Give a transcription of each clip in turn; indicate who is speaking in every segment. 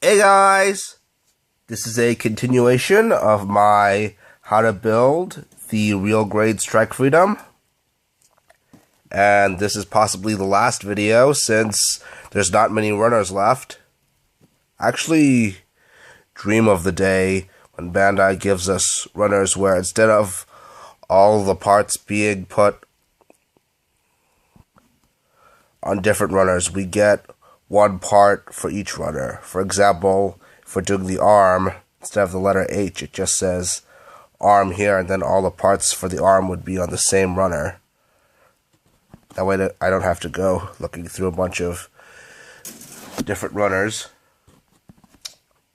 Speaker 1: Hey guys! This is a continuation of my how to build the real grade Strike Freedom. And this is possibly the last video since there's not many runners left. I actually dream of the day when Bandai gives us runners where instead of all the parts being put on different runners, we get one part for each runner. For example, if we're doing the arm, instead of the letter H, it just says arm here, and then all the parts for the arm would be on the same runner. That way I don't have to go looking through a bunch of different runners.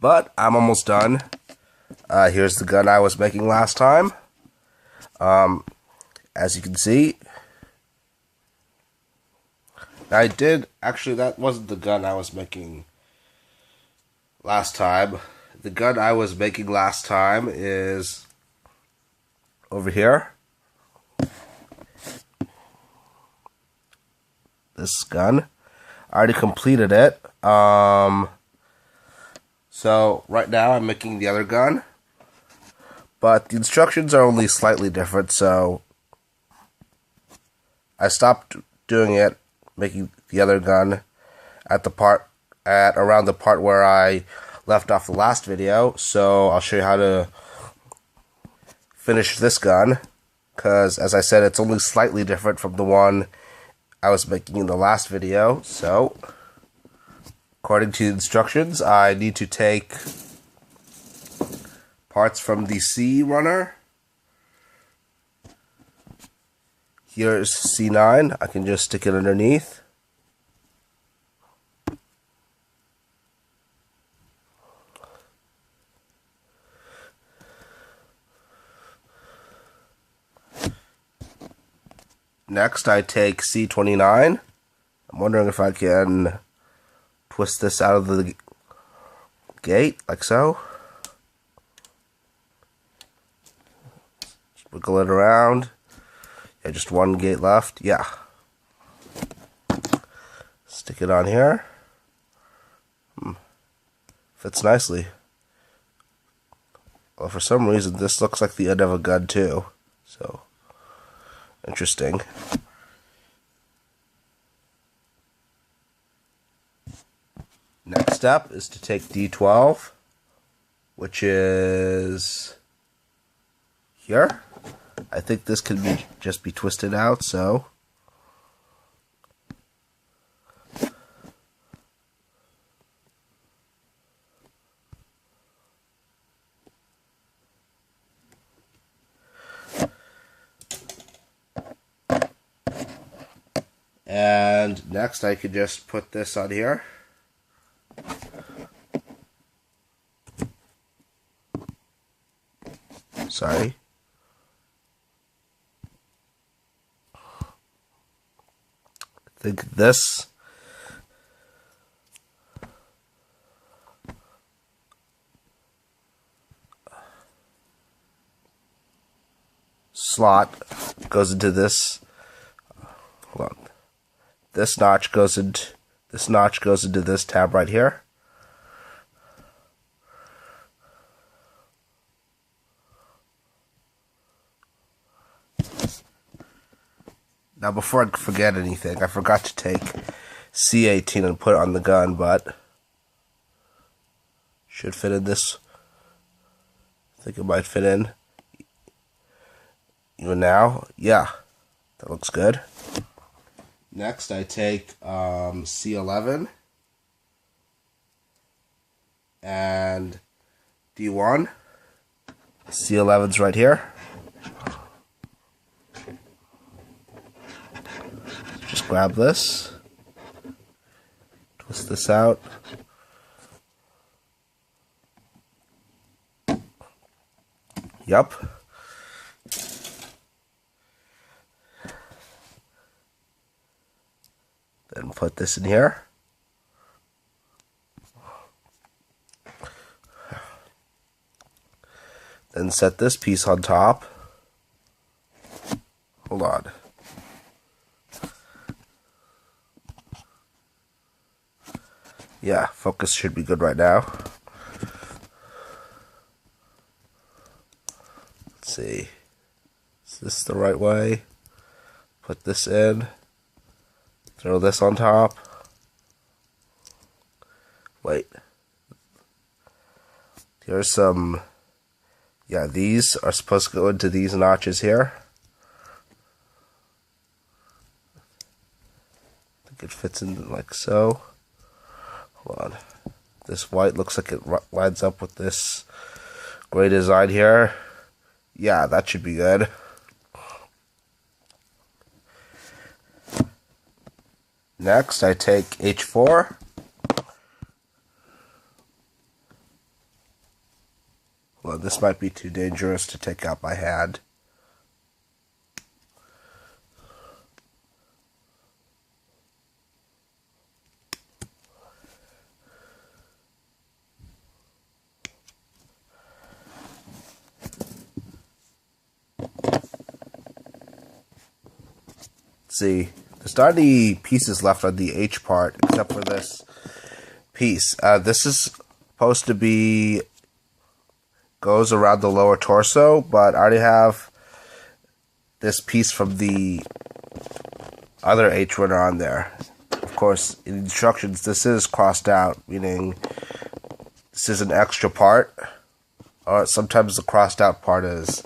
Speaker 1: But I'm almost done. Here's the gun I was making last time. As you can see, that wasn't the gun I was making last time. The gun I was making last time is over here. This gun. I already completed it. So right now I'm making the other gun. But the instructions are only slightly different, so I stopped doing it, making the other gun at around the part where I left off the last video. So I'll show you how to finish this gun, because as I said, it's only slightly different from the one I was making in the last video. So according to the instructions, I need to take parts from the C runner. Here's C9. I can just stick it underneath. Next, I take C29. I'm wondering if I can twist this out of the gate, like so. Wiggle it around. Yeah, just one gate left. Yeah. Stick it on here. Fits nicely. Well, for some reason, this looks like the end of a gun, too. So, interesting. Next step is to take D12, which is here. I think this can just be twisted out, so and next I could just put this on here. Sorry. I think this slot goes into this. Hold on. This notch goes into this tab right here. Now, before I forget anything, I forgot to take C18 and put it on the gun, but should fit in this. I think it might fit in even now. Yeah, that looks good. Next, I take C11 and D1. C11's right here. Just grab this, twist this out. Yup. Then put this in here. Then set this piece on top. Hold on. Yeah, focus should be good right now. Let's see. Is this the right way? Put this in. Throw this on top. Wait. Here's some... Yeah, these are supposed to go into these notches here. I think it fits in like so. Hold on. This white looks like it lines up with this gray design here. Yeah, that should be good. Next, I take H4. Well, this might be too dangerous to take out by hand. See, there's not any pieces left on the H part except for this piece. This is supposed to be goes around the lower torso, but I already have this piece from the other H runner on there. Of course, in instructions, this is crossed out, meaning this is an extra part. Or sometimes the crossed out part is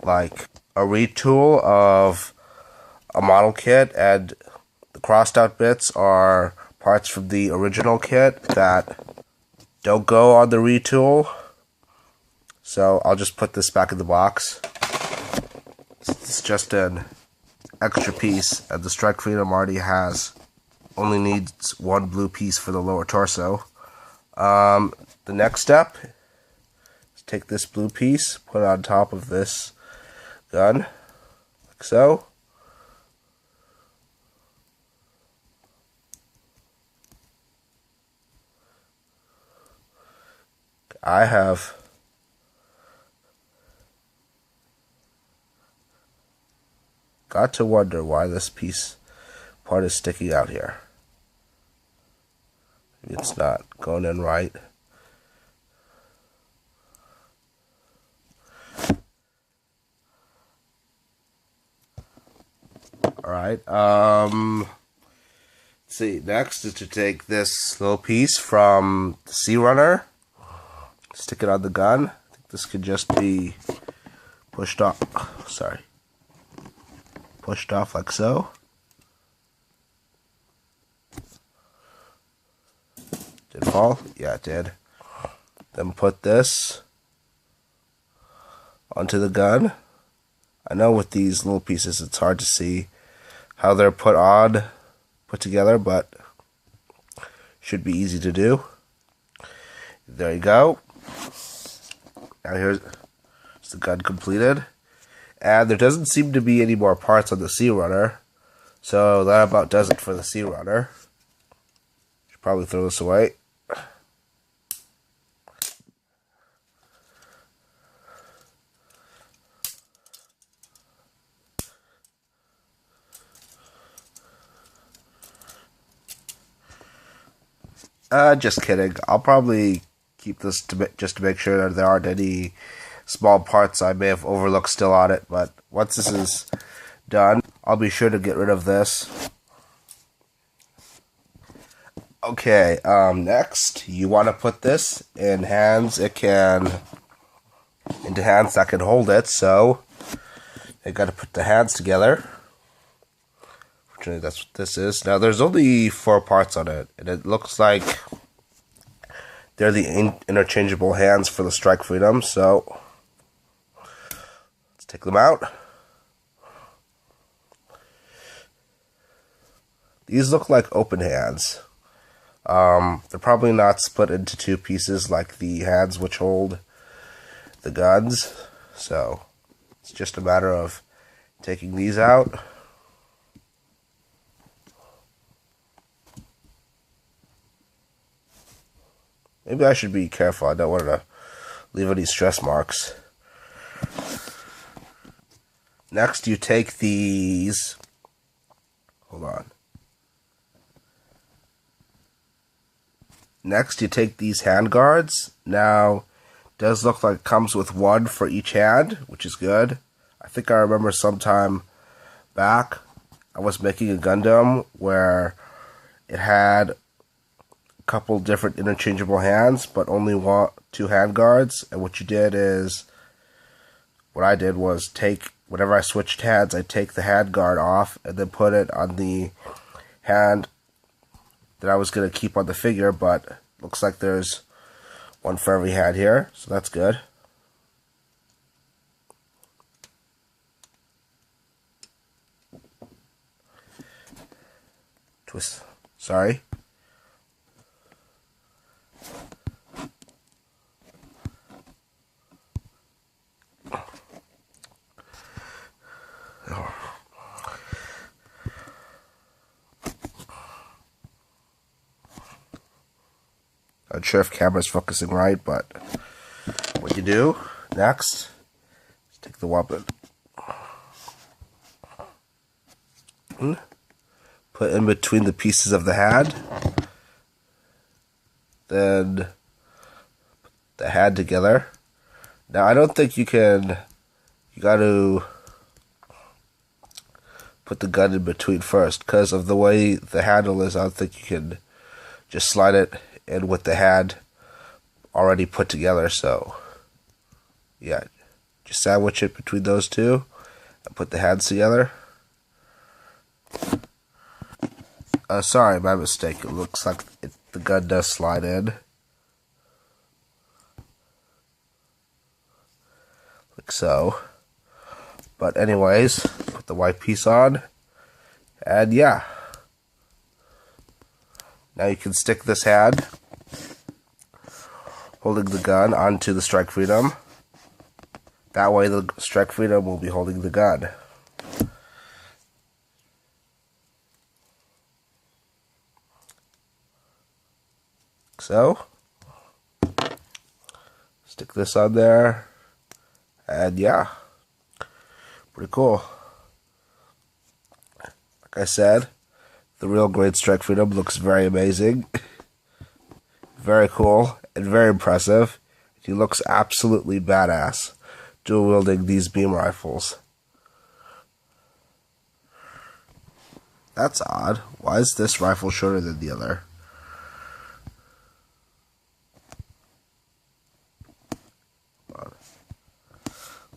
Speaker 1: like a retool of a model kit, and the crossed out bits are parts from the original kit that don't go on the retool. So I'll just put this back in the box. It's just an extra piece, and the Strike Freedom already only needs one blue piece for the lower torso. The next step is take this blue piece, put it on top of this gun, like so. I have got to wonder why this part is sticking out here. Maybe it's not going in right. Alright, let's see, next is to take this little piece from the C runner, stick it on the gun. I think this could just be pushed off, pushed off like so. Did it fall? Yeah, it did. Then put this onto the gun. I know with these little pieces it's hard to see how they're put together, but should be easy to do. There you go. Now here's the gun completed. And there doesn't seem to be any more parts on the C runner, so that about does it for the C runner. Should probably throw this away. Just kidding. I'll probably keep this just to make sure that there aren't any small parts I may have overlooked still on it, but once this is done, I'll be sure to get rid of this. Okay, next, you want to put this in hands into hands that can hold it, so you got to put the hands together. Fortunately, that's what this is. Now, there's only 4 parts on it, and it looks like they're the interchangeable hands for the Strike Freedom, so let's take them out. These look like open hands. They're probably not split into 2 pieces like the hands which hold the guns, so it's just a matter of taking these out. Maybe I should be careful. I don't want to leave any stress marks. Next, you take these. Hold on. Next, you take these hand guards. Now, it does look like it comes with one for each hand, which is good. I think I remember sometime back, I was making a Gundam where it had a couple different interchangeable hands, but only two hand guards. And what I did was take, whenever I switched hands, I take the hand guard off and then put it on the hand that I was going to keep on the figure, but looks like there's one for every hand here, so that's good. Twist. Sorry. Not sure if camera's focusing right, but what you do next is take the weapon, put in between the pieces of the hand, then put the hand together. Now I don't think you got to put the gun in between first, because of the way the handle is. I don't think you can just slide it in with the hand already put together. So yeah, just sandwich it between those two and put the hands together. Sorry, my mistake. It looks like the gun does slide in, like so. But anyways, put the white piece on, and yeah. Now you can stick this hand, holding the gun, onto the Strike Freedom. That way the Strike Freedom will be holding the gun. So, stick this on there, and yeah, pretty cool. Like I said, the real Great Strike Freedom looks very amazing, very cool, and very impressive. He looks absolutely badass dual wielding these beam rifles. That's odd. Why is this rifle shorter than the other?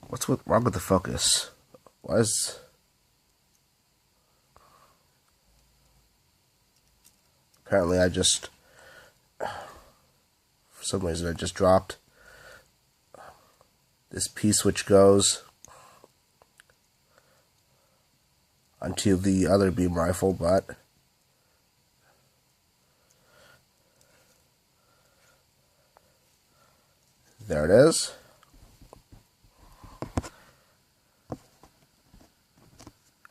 Speaker 1: What's wrong with the focus? Why is... Apparently for some reason I just dropped this piece which goes onto the other beam rifle, but there it is.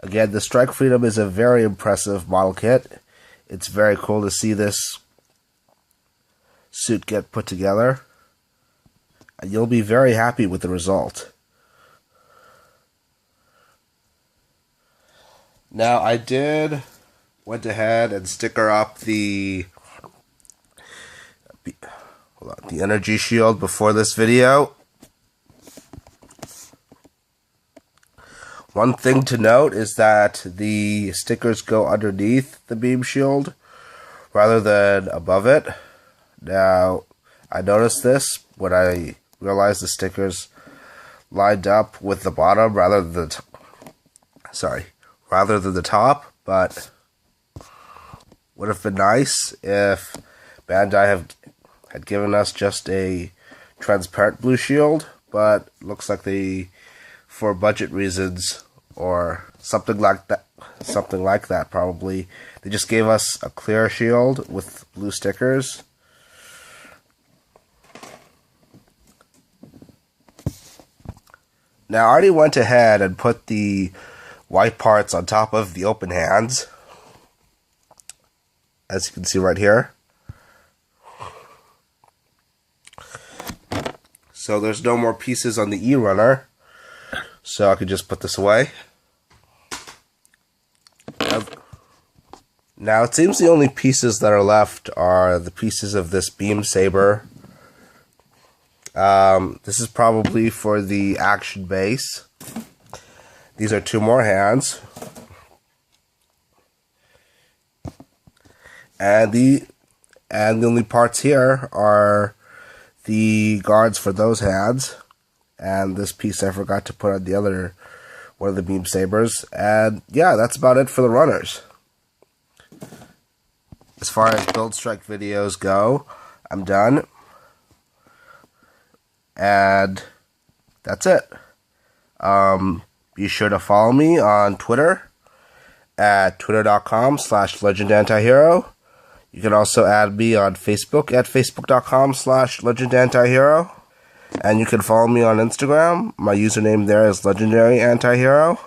Speaker 1: Again, the Strike Freedom is a very impressive model kit. It's very cool to see this suit get put together, and you'll be very happy with the result. Now, I went ahead and sticker up the energy shield before this video. One thing to note is that the stickers go underneath the beam shield rather than above it. Now, I noticed this when I realized the stickers lined up with the bottom rather than the top, but would have been nice if Bandai had given us just a transparent blue shield, but looks like they, for budget reasons or something like that probably, they just gave us a clear shield with blue stickers. Now, I already went ahead and put the white parts on top of the open hands, as you can see right here. So there's no more pieces on the E-runner, so I could just put this away. Now it seems the only pieces that are left are the pieces of this beam saber. This is probably for the action base. These are 2 more hands. And the only parts here are the guards for those hands. And this piece I forgot to put on the other one of the beam sabers. And yeah, that's about it for the runners. As far as build strike videos go, I'm done. And that's it. Be sure to follow me on Twitter at twitter.com/legendantihero. You can also add me on Facebook at facebook.com/legendantihero. And you can follow me on Instagram. My username there is legendaryantihero.